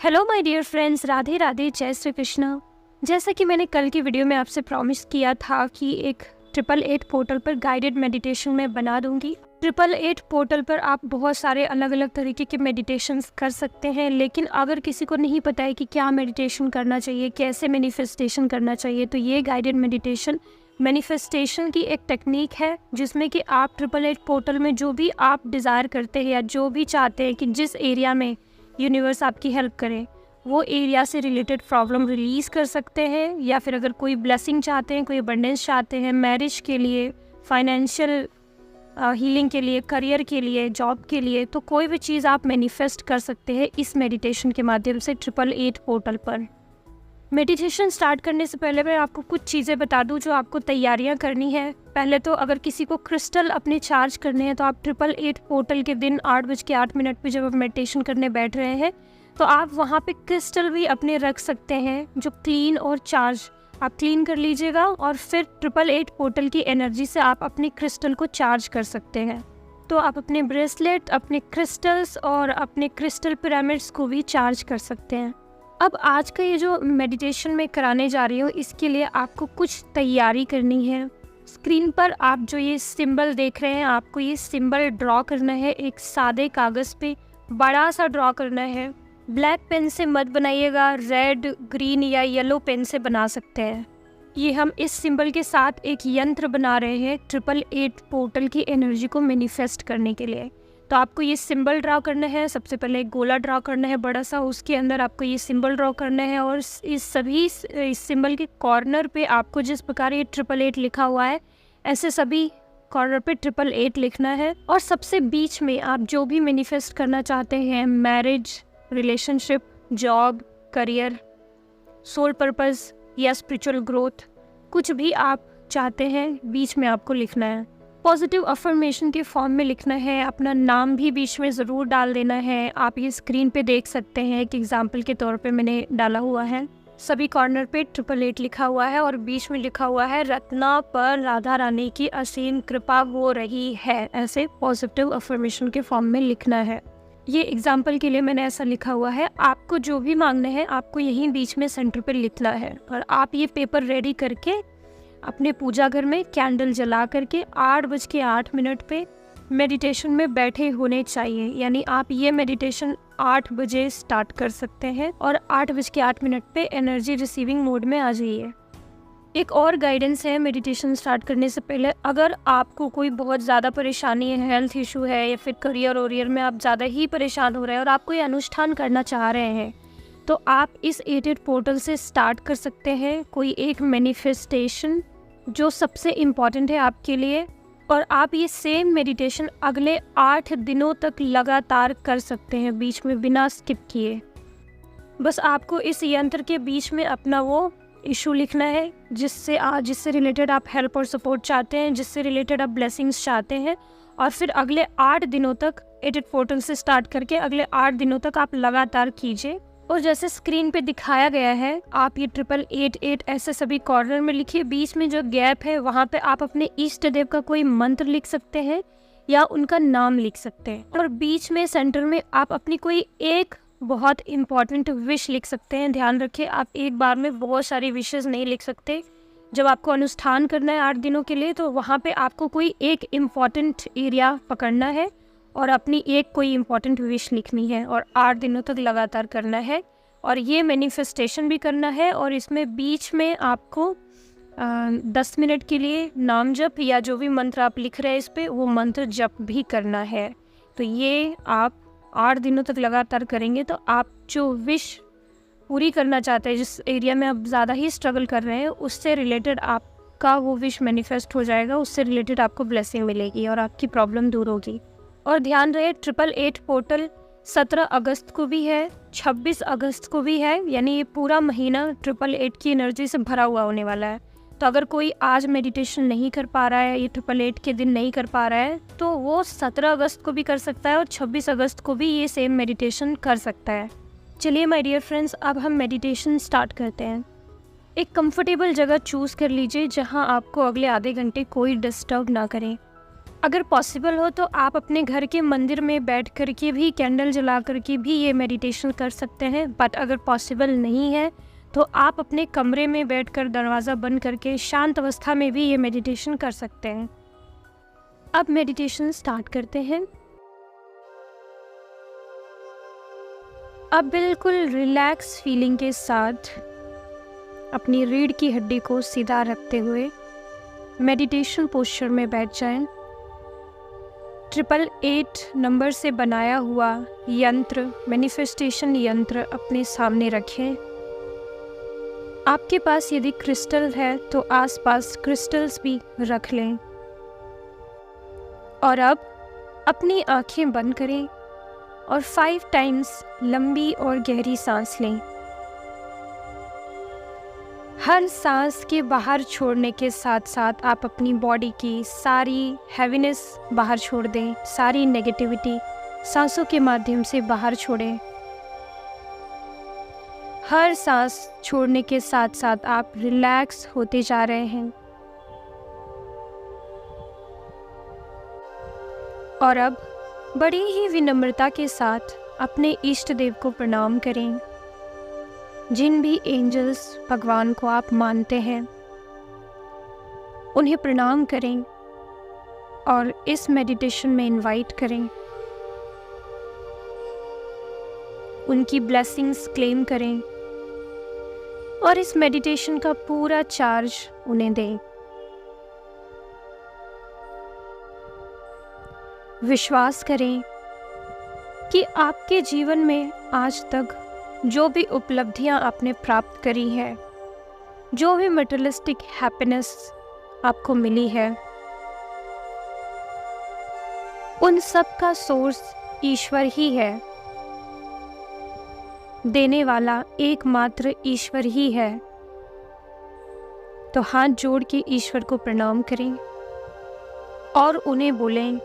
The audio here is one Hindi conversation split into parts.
Hello my dear friends, Radhe Radhe, जय श्री कृष्ण। जैसा कि मैंने कल की वीडियो में आपसे प्रॉमिस किया था कि एक 888 पोर्टल पर गाइडेड मेडिटेशन मैं बना दूंगी। 888 पोर्टल पर आप बहुत सारे अलग अलग तरीके के मेडिटेशंस कर सकते हैं, लेकिन अगर किसी को नहीं पता है कि क्या मेडिटेशन करना चाहिए, कैसे मैनिफेस्टेशन करना चाहिए, तो ये गाइडेड मेडिटेशन मैनिफेस्टेशन की एक टेक्निक है जिसमें कि आप 888 पोर्टल में जो भी आप डिज़ायर करते हैं या जो भी चाहते हैं कि जिस एरिया में यूनिवर्स आपकी हेल्प करे, वो एरिया से रिलेटेड प्रॉब्लम रिलीज़ कर सकते हैं। या फिर अगर कोई ब्लेसिंग चाहते हैं, कोई अबंडेंस चाहते हैं, मैरिज के लिए, फाइनेंशियल हीलिंग के लिए, करियर के लिए, जॉब के लिए, तो कोई भी चीज़ आप मैनिफेस्ट कर सकते हैं इस मेडिटेशन के माध्यम से 888 पोर्टल पर। मेडिटेशन स्टार्ट करने से पहले मैं आपको कुछ चीज़ें बता दूं जो आपको तैयारियां करनी है। पहले तो अगर किसी को क्रिस्टल अपने चार्ज करने हैं तो आप 888 पोर्टल के दिन 8:08 पे जब आप मेडिटेशन करने बैठ रहे हैं तो आप वहां पे क्रिस्टल भी अपने रख सकते हैं जो क्लीन और चार्ज आप क्लीन कर लीजिएगा, और फिर 888 पोर्टल की एनर्जी से आप अपने क्रिस्टल को चार्ज कर सकते हैं। तो आप अपने ब्रेसलेट, अपने क्रिस्टल्स और अपने क्रिस्टल पिरामिड्स को भी चार्ज कर सकते हैं। अब आज का ये जो मेडिटेशन मैं कराने जा रही हूँ, इसके लिए आपको कुछ तैयारी करनी है। स्क्रीन पर आप जो ये सिंबल देख रहे हैं, आपको ये सिंबल ड्रॉ करना है। एक सादे कागज़ पे बड़ा सा ड्रॉ करना है। ब्लैक पेन से मत बनाइएगा, रेड, ग्रीन या येलो पेन से बना सकते हैं। ये हम इस सिंबल के साथ एक यंत्र बना रहे हैं 888 पोर्टल की एनर्जी को मैनिफेस्ट करने के लिए। तो आपको ये सिंबल ड्रा करना है। सबसे पहले एक गोला ड्रा करना है बड़ा सा, उसके अंदर आपको ये सिंबल ड्रॉ करना है, और इस सिंबल के कॉर्नर पे आपको जिस प्रकार ये 888 लिखा हुआ है, ऐसे सभी कॉर्नर पे 888 लिखना है। और सबसे बीच में आप जो भी मैनिफेस्ट करना चाहते हैं, marriage, relationship, job, career, soul purpose या स्पिरिचुअल ग्रोथ, कुछ भी आप चाहते हैं, बीच में आपको लिखना है। पॉजिटिव अफर्मेशन के फॉर्म में लिखना है। अपना नाम भी बीच में ज़रूर डाल देना है। आप ये स्क्रीन पे देख सकते हैं, एक एग्जाम्पल के तौर पे मैंने डाला हुआ है। सभी कॉर्नर पे 888 लिखा हुआ है और बीच में लिखा हुआ है रत्ना पर राधा रानी की असीम कृपा हो रही है। ऐसे पॉजिटिव अफर्मेशन के फॉर्म में लिखना है। ये एग्जाम्पल के लिए मैंने ऐसा लिखा हुआ है। आपको जो भी मांगना है आपको यहीं बीच में सेंटर पर लिखना है। और आप ये पेपर रेडी करके अपने पूजा घर में कैंडल जला करके 8:08 पे मेडिटेशन में बैठे होने चाहिए। यानी आप ये मेडिटेशन 8 बजे स्टार्ट कर सकते हैं और 8:08 पे एनर्जी रिसीविंग मोड में आ जाइए। एक और गाइडेंस है मेडिटेशन स्टार्ट करने से पहले। अगर आपको कोई बहुत ज़्यादा परेशानी है, हेल्थ इशू है, या फिर करियर वरियर में आप ज़्यादा ही परेशान हो रहे हैं और आप कोई अनुष्ठान करना चाह रहे हैं, तो आप इस 88 पोर्टल से स्टार्ट कर सकते हैं कोई एक मैनिफेस्टेशन जो सबसे इम्पॉर्टेंट है आपके लिए। और आप ये सेम मेडिटेशन अगले 8 दिनों तक लगातार कर सकते हैं, बीच में बिना स्किप किए। बस आपको इस यंत्र के बीच में अपना वो इशू लिखना है जिससे रिलेटेड आप हेल्प और सपोर्ट चाहते हैं, जिससे रिलेटेड आप ब्लेसिंग्स चाहते हैं। और फिर अगले 8 दिनों तक 88 पोर्टल से स्टार्ट करके अगले 8 दिनों तक आप लगातार कीजिए। और जैसे स्क्रीन पे दिखाया गया है, आप ये 888 ऐसे सभी कॉर्नर में लिखिए। बीच में जो गैप है वहाँ पे आप अपने इष्ट देव का कोई मंत्र लिख सकते हैं या उनका नाम लिख सकते हैं। और बीच में सेंटर में आप अपनी कोई एक बहुत इम्पॉर्टेंट विश लिख सकते हैं। ध्यान रखिए, आप एक बार में बहुत सारी विशेज़ नहीं लिख सकते। जब आपको अनुष्ठान करना है 8 दिनों के लिए, तो वहाँ पे आपको कोई एक इम्पॉर्टेंट एरिया पकड़ना है और अपनी एक कोई इम्पॉर्टेंट विश लिखनी है और 8 दिनों तक लगातार करना है। और ये मैनिफेस्टेशन भी करना है, और इसमें बीच में आपको 10 मिनट के लिए नाम जप या जो भी मंत्र आप लिख रहे हैं इस पर, वो मंत्र जप भी करना है। तो ये आप 8 दिनों तक लगातार करेंगे तो आप जो विश पूरी करना चाहते हैं, जिस एरिया में आप ज़्यादा ही स्ट्रगल कर रहे हैं, उससे रिलेटेड आपका वो विश मैनिफेस्ट हो जाएगा। उससे रिलेटेड आपको ब्लेसिंग मिलेगी और आपकी प्रॉब्लम दूर होगी। और ध्यान रहे, 888 पोर्टल 17 अगस्त को भी है, 26 अगस्त को भी है। यानी ये पूरा महीना 888 की एनर्जी से भरा हुआ होने वाला है। तो अगर कोई आज मेडिटेशन नहीं कर पा रहा है, ये 888 के दिन नहीं कर पा रहा है, तो वो 17 अगस्त को भी कर सकता है और 26 अगस्त को भी ये सेम मेडिटेशन कर सकता है। चलिए माय डियर फ्रेंड्स, अब हम मेडिटेशन स्टार्ट करते हैं। एक कंफर्टेबल जगह चूज़ कर लीजिए जहाँ आपको अगले आधे घंटे कोई डिस्टर्ब ना करें। अगर पॉसिबल हो तो आप अपने घर के मंदिर में बैठ कर के भी कैंडल जला कर के भी ये मेडिटेशन कर सकते हैं। बट अगर पॉसिबल नहीं है तो आप अपने कमरे में बैठकर दरवाज़ा बंद करके शांत अवस्था में भी ये मेडिटेशन कर सकते हैं। अब मेडिटेशन स्टार्ट करते हैं। अब बिल्कुल रिलैक्स फीलिंग के साथ अपनी रीढ़ की हड्डी को सीधा रखते हुए मेडिटेशन पोस्चर में बैठ जाएं। 888 नंबर से बनाया हुआ यंत्र, मैनिफेस्टेशन यंत्र अपने सामने रखें। आपके पास यदि क्रिस्टल है तो आसपास क्रिस्टल्स भी रख लें। और अब अपनी आंखें बंद करें और 5 टाइम्स लंबी और गहरी सांस लें। हर सांस के बाहर छोड़ने के साथ साथ आप अपनी बॉडी की सारी हैवीनेस बाहर छोड़ दें, सारी नेगेटिविटी सांसों के माध्यम से बाहर छोड़ें। हर सांस छोड़ने के साथ साथ आप रिलैक्स होते जा रहे हैं। और अब बड़ी ही विनम्रता के साथ अपने इष्ट देव को प्रणाम करें। जिन भी एंजल्स भगवान को आप मानते हैं उन्हें प्रणाम करें और इस मेडिटेशन में इनवाइट करें। उनकी ब्लेसिंग्स क्लेम करें और इस मेडिटेशन का पूरा चार्ज उन्हें दें। विश्वास करें कि आपके जीवन में आज तक जो भी उपलब्धियां आपने प्राप्त करी है, जो भी मटेरियलिस्टिक हैप्पीनेस आपको मिली है, उन सब का सोर्स ईश्वर ही है। देने वाला एकमात्र ईश्वर ही है। तो हाथ जोड़ के ईश्वर को प्रणाम करें और उन्हें बोलें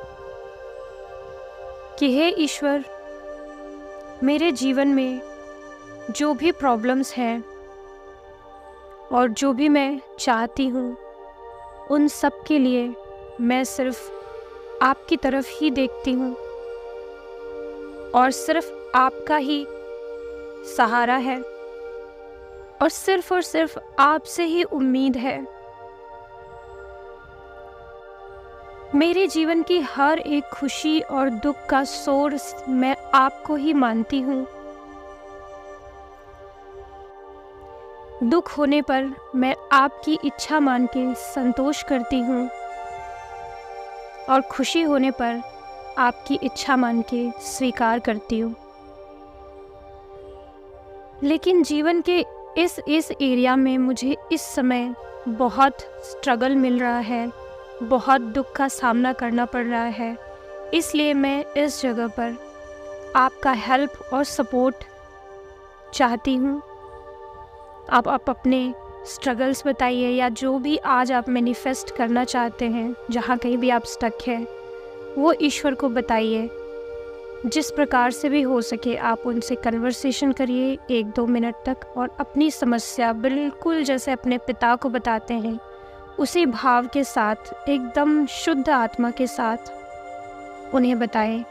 कि हे ईश्वर, मेरे जीवन में जो भी प्रॉब्लम्स हैं और जो भी मैं चाहती हूँ, उन सब के लिए मैं सिर्फ आपकी तरफ ही देखती हूँ और सिर्फ आपका ही सहारा है और सिर्फ आपसे ही उम्मीद है। मेरे जीवन की हर एक खुशी और दुख का सोर्स मैं आपको ही मानती हूँ। दुख होने पर मैं आपकी इच्छा मान के संतोष करती हूँ और खुशी होने पर आपकी इच्छा मान के स्वीकार करती हूँ। लेकिन जीवन के इस एरिया में मुझे इस समय बहुत स्ट्रगल मिल रहा है, बहुत दुख का सामना करना पड़ रहा है। इसलिए मैं इस जगह पर आपका हेल्प और सपोर्ट चाहती हूँ। आप अपने स्ट्रगल्स बताइए या जो भी आज आप मैनिफेस्ट करना चाहते हैं, जहाँ कहीं भी आप स्टक हैं, वो ईश्वर को बताइए। जिस प्रकार से भी हो सके आप उनसे कन्वर्सेशन करिए 1-2 मिनट तक और अपनी समस्या बिल्कुल जैसे अपने पिता को बताते हैं उसी भाव के साथ, एकदम शुद्ध आत्मा के साथ उन्हें बताएं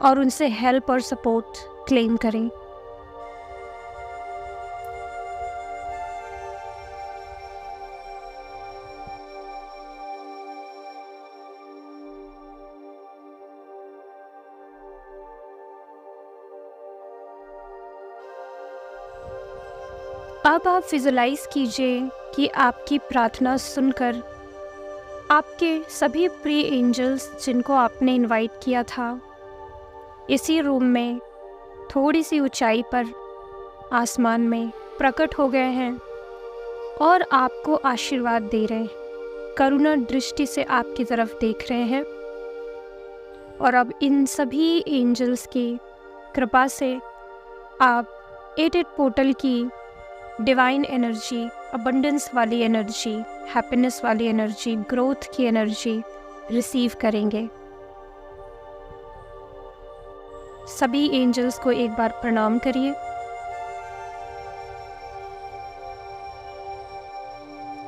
और उनसे हेल्प और सपोर्ट क्लेम करें। अब आप विजुलाइज कीजिए कि आपकी प्रार्थना सुनकर आपके सभी प्री एंजल्स जिनको आपने इनवाइट किया था, इसी रूम में थोड़ी सी ऊंचाई पर आसमान में प्रकट हो गए हैं और आपको आशीर्वाद दे रहे हैं, करुणा दृष्टि से आपकी तरफ देख रहे हैं। और अब इन सभी एंजल्स की कृपा से आप 88 पोर्टल की डिवाइन एनर्जी, अबंडेंस वाली एनर्जी, हैप्पीनेस वाली एनर्जी, ग्रोथ की एनर्जी रिसीव करेंगे। सभी एंजल्स को एक बार प्रणाम करिए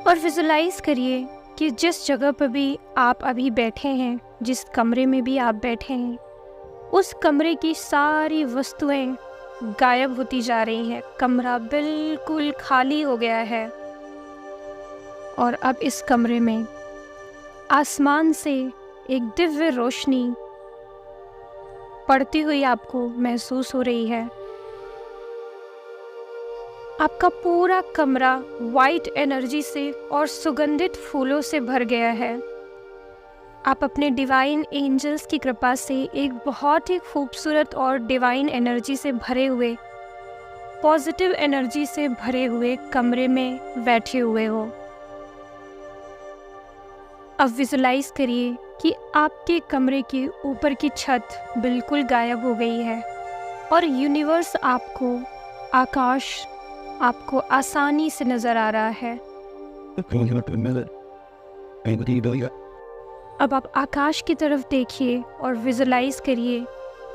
और विजुलाइज करिए कि जिस जगह पर भी आप अभी बैठे हैं, जिस कमरे में भी आप बैठे हैं, उस कमरे की सारी वस्तुएं गायब होती जा रही हैं। कमरा बिल्कुल खाली हो गया है और अब इस कमरे में आसमान से एक दिव्य रोशनी पड़ती हुई आपको महसूस हो रही है। आपका पूरा कमरा वाइट एनर्जी से और सुगंधित फूलों से भर गया है। आप अपने डिवाइन एंजल्स की कृपा से एक बहुत ही खूबसूरत और डिवाइन एनर्जी से भरे हुए, पॉजिटिव एनर्जी से भरे हुए कमरे में बैठे हुए हो। अब विजुलाइज करिए कि आपके कमरे के ऊपर की छत बिल्कुल गायब हो गई है और यूनिवर्स आपको, आकाश आपको आसानी से नज़र आ रहा है। अब आप आकाश की तरफ देखिए और विजुलाइज करिए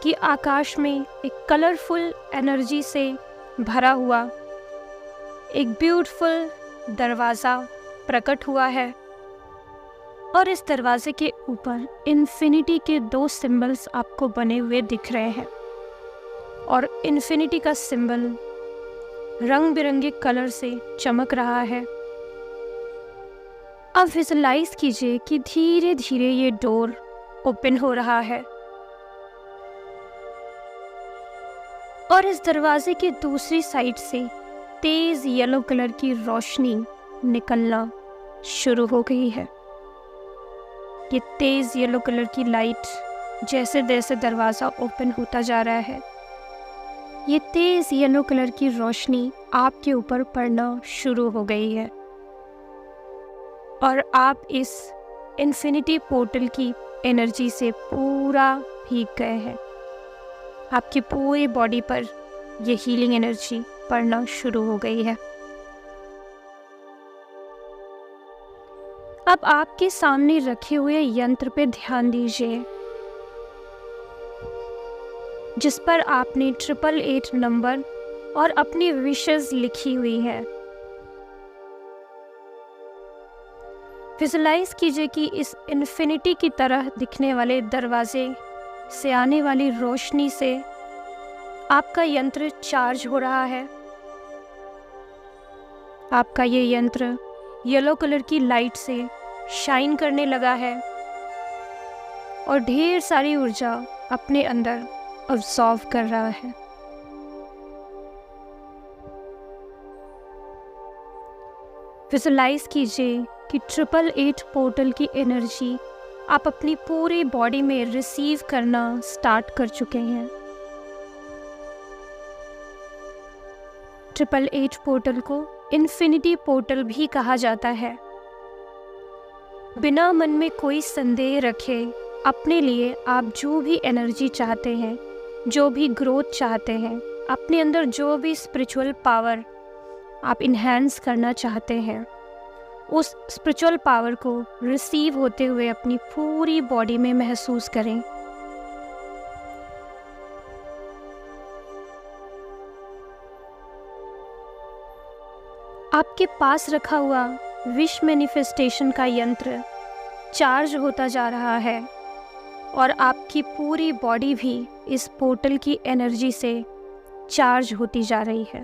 कि आकाश में एक कलरफुल एनर्जी से भरा हुआ एक ब्यूटीफुल दरवाज़ा प्रकट हुआ है और इस दरवाजे के ऊपर इन्फिनिटी के 2 सिंबल्स आपको बने हुए दिख रहे हैं और इन्फिनिटी का सिंबल रंग बिरंगे कलर से चमक रहा है। अब विजुलाइज कीजिए कि धीरे धीरे ये डोर ओपन हो रहा है और इस दरवाजे की दूसरी साइड से तेज येलो कलर की रोशनी निकलना शुरू हो गई है। ये तेज येलो कलर की लाइट जैसे जैसे दरवाज़ा ओपन होता जा रहा है, ये तेज येलो कलर की रोशनी आपके ऊपर पड़ना शुरू हो गई है और आप इस इन्फिनिटी पोर्टल की एनर्जी से पूरा भीग गए हैं। आपकी पूरी बॉडी पर ये हीलिंग एनर्जी पड़ना शुरू हो गई है। अब आपके सामने रखे हुए यंत्र पे ध्यान दीजिए, जिस पर आपने 888 नंबर और अपनी विशेस लिखी हुई है। विजुलाइज कीजिए कि इस इन्फिनिटी की तरह दिखने वाले दरवाजे से आने वाली रोशनी से आपका यंत्र चार्ज हो रहा है। आपका ये यंत्र येलो कलर की लाइट से शाइन करने लगा है और ढेर सारी ऊर्जा अपने अंदर अब्सॉर्ब कर रहा है। विजुलाइज कीजिए कि 888 पोर्टल की एनर्जी आप अपनी पूरी बॉडी में रिसीव करना स्टार्ट कर चुके हैं। 888 पोर्टल को इन्फिनिटी पोर्टल भी कहा जाता है। बिना मन में कोई संदेह रखे अपने लिए आप जो भी एनर्जी चाहते हैं, जो भी ग्रोथ चाहते हैं, अपने अंदर जो भी स्पिरिचुअल पावर आप इन्हेंस करना चाहते हैं, उस स्पिरिचुअल पावर को रिसीव होते हुए अपनी पूरी बॉडी में महसूस करें। आपके पास रखा हुआ विश मैनिफेस्टेशन का यंत्र चार्ज होता जा रहा है और आपकी पूरी बॉडी भी इस पोर्टल की एनर्जी से चार्ज होती जा रही है।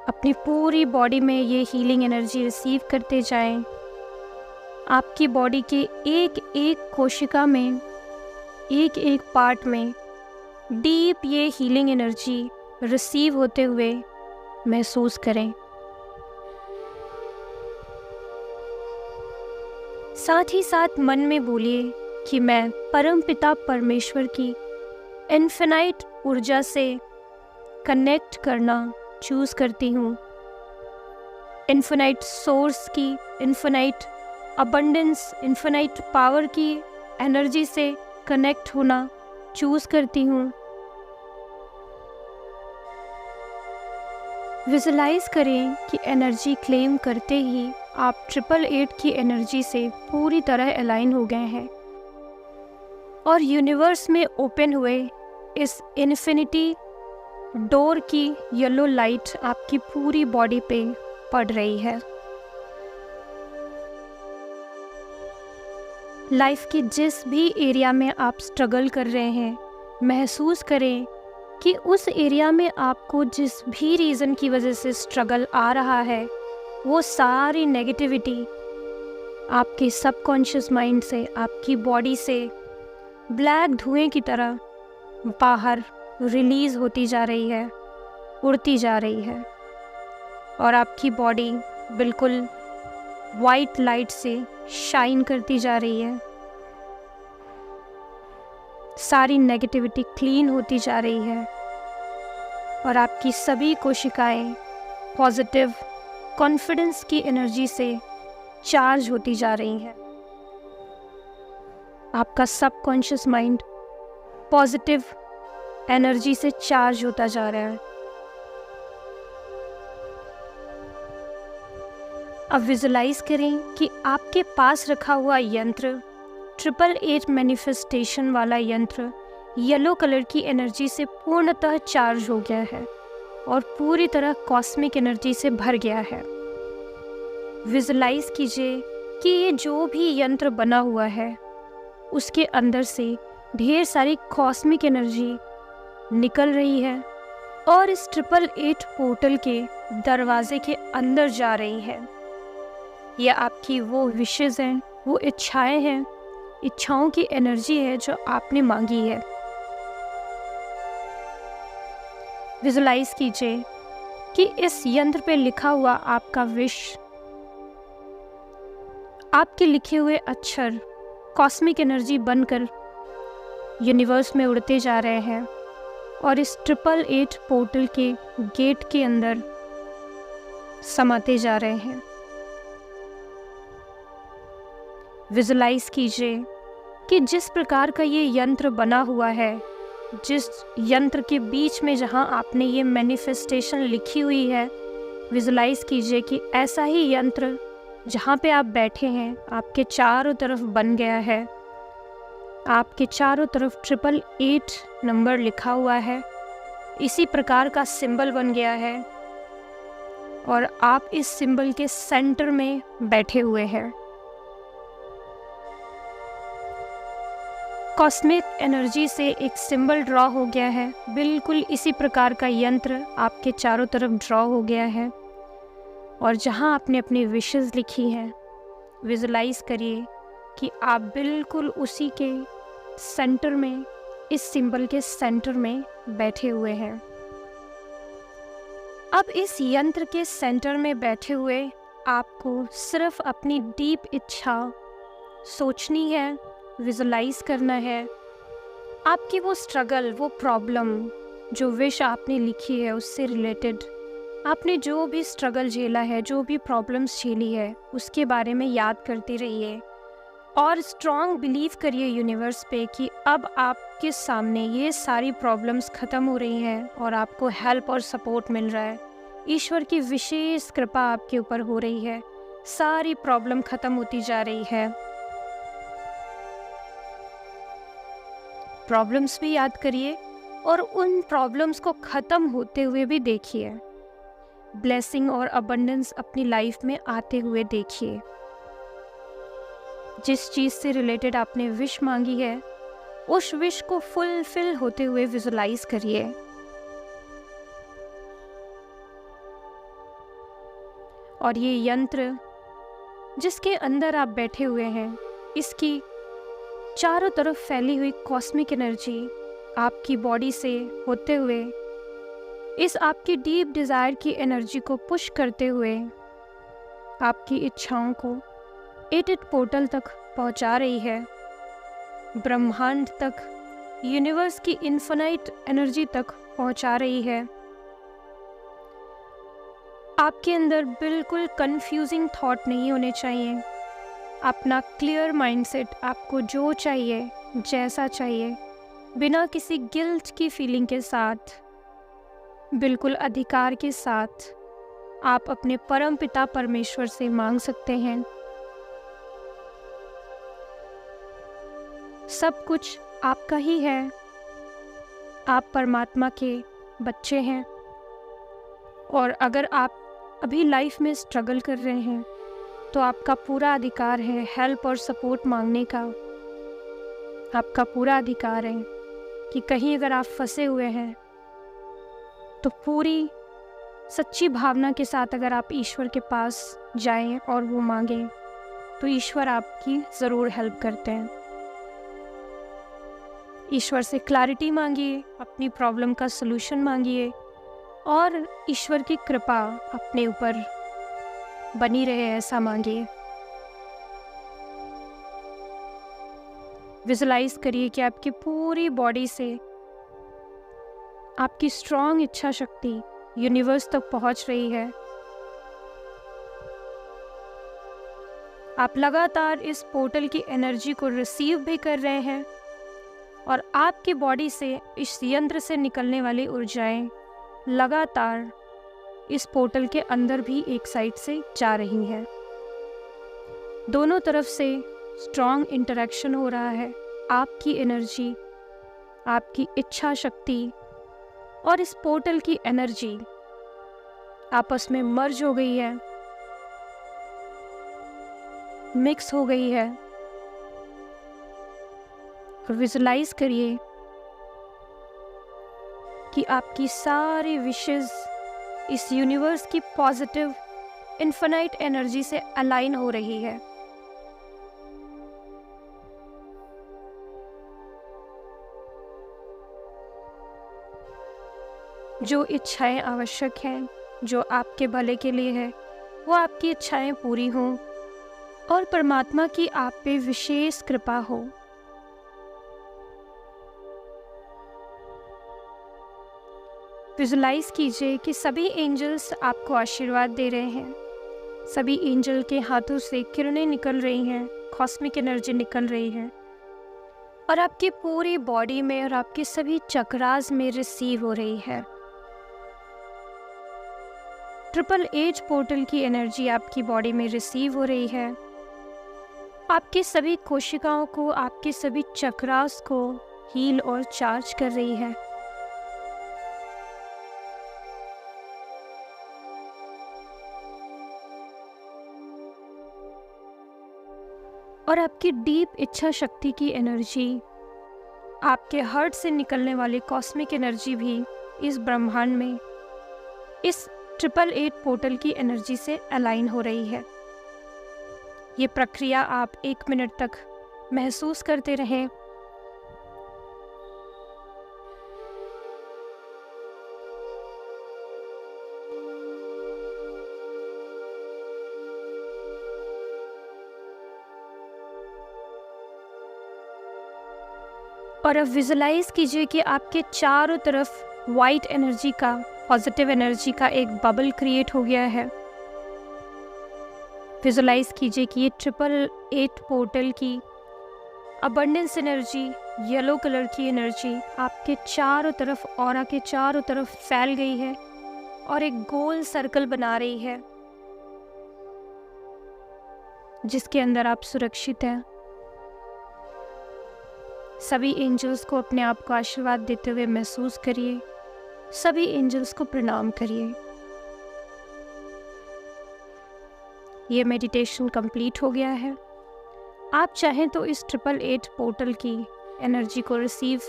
अपनी पूरी बॉडी में ये हीलिंग एनर्जी रिसीव करते जाएं। आपकी बॉडी के एक एक कोशिका में, एक एक पार्ट में डीप ये हीलिंग एनर्जी रिसीव होते हुए महसूस करें। साथ ही साथ मन में बोलिए कि मैं परमपिता परमेश्वर की इन्फिनाइट ऊर्जा से कनेक्ट करना चूज करती हूँ। इन्फिनाइट सोर्स की, इन्फिनाइट अबंडेंस, इन्फिनाइट पावर की एनर्जी से कनेक्ट होना चूज करती हूँ। विजुलाइज करें कि एनर्जी क्लेम करते ही आप 888 की एनर्जी से पूरी तरह अलाइन हो गए हैं और यूनिवर्स में ओपन हुए इस इन्फिनिटी डोर की येलो लाइट आपकी पूरी बॉडी पे पड़ रही है। लाइफ के जिस भी एरिया में आप स्ट्रगल कर रहे हैं, महसूस करें कि उस एरिया में आपको जिस भी रीज़न की वजह से स्ट्रगल आ रहा है, वो सारी नेगेटिविटी आपके सबकॉन्शियस माइंड से, आपकी बॉडी से ब्लैक धुएं की तरह बाहर रिलीज़ होती जा रही है, उड़ती जा रही है, और आपकी बॉडी बिल्कुल वाइट लाइट से शाइन करती जा रही है। सारी नेगेटिविटी क्लीन होती जा रही है और आपकी सभी कोशिकाएं पॉजिटिव कॉन्फिडेंस की एनर्जी से चार्ज होती जा रही हैं। आपका सबकॉन्शियस माइंड पॉजिटिव एनर्जी से चार्ज होता जा रहा है। अब विजुलाइज करें कि आपके पास रखा हुआ यंत्र 888 मैनिफेस्टेशन वाला यंत्र येलो कलर की एनर्जी से पूर्णतः चार्ज हो गया है और पूरी तरह कॉस्मिक एनर्जी से भर गया है। विजुलाइज कीजिए कि ये जो भी यंत्र बना हुआ है उसके अंदर से ढेर सारी कॉस्मिक एनर्जी निकल रही है और इस 888 पोर्टल के दरवाजे के अंदर जा रही है। यह आपकी वो विशेज़ हैं, वो इच्छाएं हैं, इच्छाओं की एनर्जी है जो आपने मांगी है। विजुलाइज कीजिए कि इस यंत्र पे लिखा हुआ आपका विश, आपके लिखे हुए अक्षर कॉस्मिक एनर्जी बनकर यूनिवर्स में उड़ते जा रहे हैं और इस 888 पोर्टल के गेट के अंदर समाते जा रहे हैं। विजुलाइज कीजिए कि जिस प्रकार का ये यंत्र बना हुआ है, जिस यंत्र के बीच में जहाँ आपने ये मैनिफेस्टेशन लिखी हुई है, विजुलाइज कीजिए कि ऐसा ही यंत्र जहाँ पे आप बैठे हैं आपके चारों तरफ बन गया है। आपके चारों तरफ 888 नंबर लिखा हुआ है, इसी प्रकार का सिंबल बन गया है और आप इस सिंबल के सेंटर में बैठे हुए हैं। कॉस्मिक एनर्जी से एक सिंबल ड्रॉ हो गया है, बिल्कुल इसी प्रकार का यंत्र आपके चारों तरफ ड्रॉ हो गया है और जहां आपने अपनी विशेस लिखी हैं, विजुलाइज करिए कि आप बिल्कुल उसी के सेंटर में, इस सिंबल के सेंटर में बैठे हुए हैं। अब इस यंत्र के सेंटर में बैठे हुए आपको सिर्फ अपनी डीप इच्छा सोचनी है, विजुलाइज करना है। आपकी वो स्ट्रगल, वो प्रॉब्लम, जो विश आपने लिखी है उससे रिलेटेड आपने जो भी स्ट्रगल झेला है, जो भी प्रॉब्लम्स झेली है, उसके बारे में याद करते रहिए और स्ट्रॉन्ग बिलीव करिए यूनिवर्स पे कि अब आपके सामने ये सारी प्रॉब्लम्स ख़त्म हो रही हैं और आपको हेल्प और सपोर्ट मिल रहा है। ईश्वर की विशेष कृपा आपके ऊपर हो रही है, सारी प्रॉब्लम ख़त्म होती जा रही है। प्रॉब्लम्स भी याद करिए और उन प्रॉब्लम्स को ख़त्म होते हुए भी देखिए। ब्लेसिंग और अबंडेंस अपनी लाइफ में आते हुए देखिए। जिस चीज़ से रिलेटेड आपने विश मांगी है, उस विश को फुलफिल होते हुए विजुलाइज करिए। और ये यंत्र जिसके अंदर आप बैठे हुए हैं, इसकी चारों तरफ फैली हुई कॉस्मिक एनर्जी आपकी बॉडी से होते हुए इस आपकी डीप डिज़ायर की एनर्जी को पुश करते हुए आपकी इच्छाओं को 88 पोर्टल तक पहुंचा रही है, ब्रह्मांड तक, यूनिवर्स की इन्फिनाइट एनर्जी तक पहुंचा रही है। आपके अंदर बिल्कुल कंफ्यूजिंग थॉट नहीं होने चाहिए। अपना क्लियर माइंडसेट, आपको जो चाहिए, जैसा चाहिए, बिना किसी गिल्ट की फीलिंग के साथ, बिल्कुल अधिकार के साथ आप अपने परम पिता परमेश्वर से मांग सकते हैं। सब कुछ आपका ही है। आप परमात्मा के बच्चे हैं और अगर आप अभी लाइफ में स्ट्रगल कर रहे हैं तो आपका पूरा अधिकार है हेल्प और सपोर्ट मांगने का। आपका पूरा अधिकार है कि कहीं अगर आप फंसे हुए हैं तो पूरी सच्ची भावना के साथ अगर आप ईश्वर के पास जाएं और वो मांगें तो ईश्वर आपकी ज़रूर हेल्प करते हैं। ईश्वर से क्लैरिटी मांगिए, अपनी प्रॉब्लम का सलूशन मांगिए और ईश्वर की कृपा अपने ऊपर बनी रहे ऐसा मांगिए। विजुलाइज करिए कि आपकी पूरी बॉडी से आपकी स्ट्रॉन्ग इच्छा शक्ति यूनिवर्स तक पहुंच रही है। आप लगातार इस पोर्टल की एनर्जी को रिसीव भी कर रहे हैं और आपकी बॉडी से इस यंत्र से निकलने वाली ऊर्जाएं लगातार इस पोर्टल के अंदर भी एक साइड से जा रही हैं। दोनों तरफ से स्ट्रॉन्ग इंटरेक्शन हो रहा है। आपकी एनर्जी, आपकी इच्छा शक्ति और इस पोर्टल की एनर्जी आपस में मर्ज हो गई है, मिक्स हो गई है। और विजुलाइज करिए कि आपकी सारी विशेस इस यूनिवर्स की पॉजिटिव इन्फिनाइट एनर्जी से अलाइन हो रही है। जो इच्छाएं आवश्यक हैं, जो आपके भले के लिए है, वो आपकी इच्छाएं पूरी हों और परमात्मा की आप पे विशेष कृपा हो। विजुलाइज कीजिए कि सभी एंजल्स आपको आशीर्वाद दे रहे हैं। सभी एंजल के हाथों से किरणें निकल रही हैं, कॉस्मिक एनर्जी निकल रही है और आपकी पूरी बॉडी में और आपके सभी चक्रास में रिसीव हो रही है। 888 पोर्टल की एनर्जी आपकी बॉडी में रिसीव हो रही है। आपकी सभी कोशिकाओं को, आपके सभी चक्रास को हील और चार्ज कर रही है। और आपकी डीप इच्छा शक्ति की एनर्जी, आपके हार्ट से निकलने वाली कॉस्मिक एनर्जी भी इस ब्रह्मांड में इस 888 पोर्टल की एनर्जी से अलाइन हो रही है। ये प्रक्रिया आप 1 मिनट तक महसूस करते रहें। और अब विजुलाइज कीजिए कि आपके चारों तरफ वाइट एनर्जी का, पॉजिटिव एनर्जी का एक बबल क्रिएट हो गया है। विजुलाइज कीजिए कि ये 888 पोर्टल की अबंडेंस एनर्जी, येलो कलर की एनर्जी आपके चारों तरफ, ऑरा के चारों तरफ फैल गई है और एक गोल सर्कल बना रही है जिसके अंदर आप सुरक्षित हैं। सभी एंजल्स को अपने आप को आशीर्वाद देते हुए महसूस करिए। सभी एंजल्स को प्रणाम करिए। ये मेडिटेशन कंप्लीट हो गया है। आप चाहें तो इस 888 पोर्टल की एनर्जी को रिसीव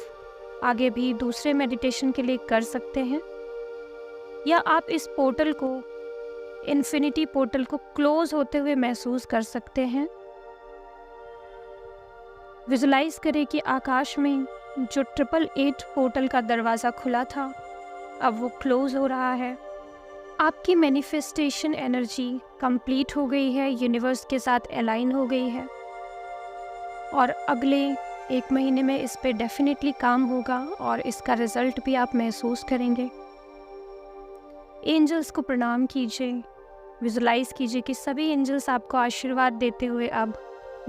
आगे भी दूसरे मेडिटेशन के लिए कर सकते हैं, या आप इस पोर्टल को, इन्फिनिटी पोर्टल को क्लोज होते हुए महसूस कर सकते हैं। विजुलाइज करें कि आकाश में जो 888 पोर्टल का दरवाज़ा खुला था अब वो क्लोज हो रहा है। आपकी मैनिफेस्टेशन एनर्जी कंप्लीट हो गई है, यूनिवर्स के साथ अलाइन हो गई है और अगले 1 महीने में इस पे डेफिनेटली काम होगा और इसका रिजल्ट भी आप महसूस करेंगे। एंजल्स को प्रणाम कीजिए। विजुलाइज कीजिए कि सभी एंजल्स आपको आशीर्वाद देते हुए अब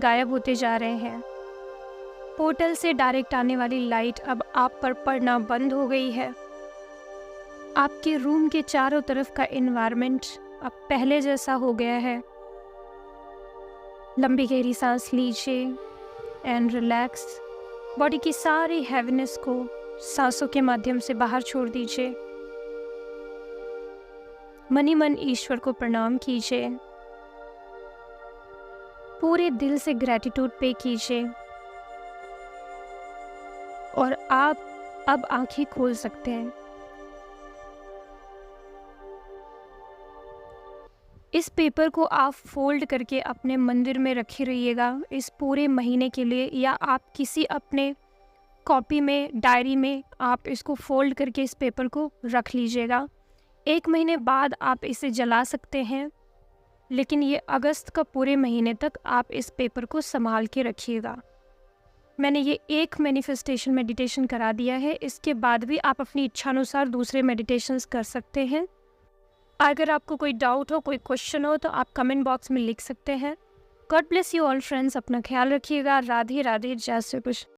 गायब होते जा रहे हैं। पोर्टल से डायरेक्ट आने वाली लाइट अब आप पर पड़ना बंद हो गई है। आपके रूम के चारों तरफ का एनवायरनमेंट अब पहले जैसा हो गया है। लंबी गहरी सांस लीजिए एंड रिलैक्स। बॉडी की सारी हैवीनेस को सांसों के माध्यम से बाहर छोड़ दीजिए। मन ही मन ईश्वर को प्रणाम कीजिए। पूरे दिल से ग्रैटिट्यूड पे कीजिए और आप अब आंखें खोल सकते हैं। इस पेपर को आप फोल्ड करके अपने मंदिर में रखे रहिएगा इस पूरे महीने के लिए, या आप किसी अपने कॉपी में, डायरी में आप इसको फोल्ड करके इस पेपर को रख लीजिएगा। 1 महीने बाद आप इसे जला सकते हैं, लेकिन ये अगस्त का पूरे महीने तक आप इस पेपर को संभाल के रखिएगा। मैंने ये एक मैनिफेस्टेशन मेडिटेशन करा दिया है, इसके बाद भी आप अपनी इच्छानुसार दूसरे मेडिटेशंस कर सकते हैं। अगर आपको कोई डाउट हो, कोई क्वेश्चन हो तो आप कमेंट बॉक्स में लिख सकते हैं। God bless you all friends, अपना ख्याल रखिएगा। राधे राधे, जय श्री कृष्ण।